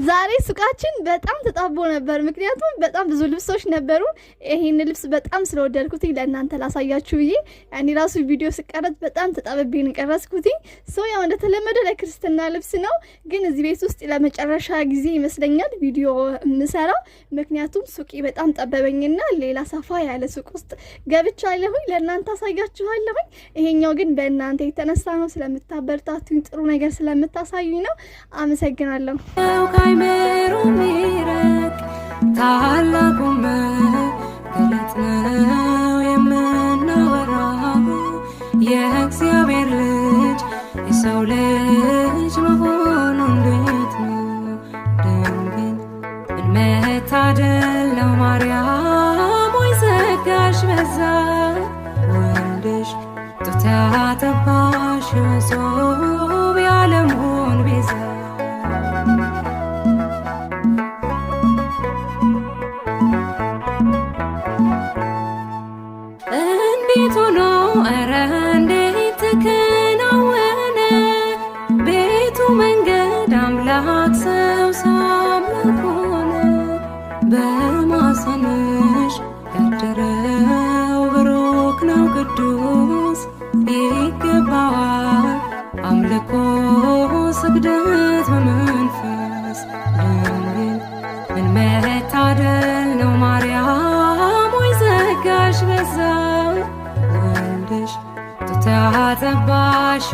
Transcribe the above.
ዛሬ ሱቃችን በጣም ተጣቦ ነበር ምክንያቱም በጣም ብዙ ልብሶች ነበሩ ይሄን ልብስ በጣም ስለወደድኩት ለእናንተ ላሳያችሁ ብዬ እኔ ራሱ ቪዲዮ ስቀረጽ በጣም ተጣበብኝ ቀረጽኩት ሰው ያው እንደተለመደው ለክርስትና ልብስ ነው ግን እዚህ ቤት ውስጥ ለመጨረሻ ጊዜ ይመስለኛል ቪዲዮ እንሰራው ምክንያቱም ሱቂ በጣም ጠበበኝና ሌላ ሰፋ ያለ ሱቅ ውስጥ ገብቻለሁ ለእናንተ አሳያችኋለሁ ይሄኛው ግን በእናንተ የተነሳ ነው ስለምታበርታቱኝ ጥሩ ነገር ስለምታሳዩኝ ነው አመሰግናለሁ ካይመሩ ሚረክ ታላቁም ገለጥ ነው የምናወራው የእግዚአብሔር ልጅ የሰው ልጅ መሆኑ እንዴት ነው ድንግል መታደል ነው ማርያም ወይ ዘጋሽ በዛ ወልድሽ ጡት ያጠባሽ ወሶብ ያለምሆን ቤዛ እንዴት ሆኖ ኧረ እንዴት ተከናወነ ቤቱ መንገድ አምላክ ሰው ሳምላክ ሆነ በማሰንሽ ያደረው ብሩክ ነው ቅዱስ ይገባዋል አምልኮ ስግደት በመንፈስ ድንግል ምን መታደል ነው ማርያም ወይ ዘጋሽ በዛ ወልድሽ ጡት ያጠባሽ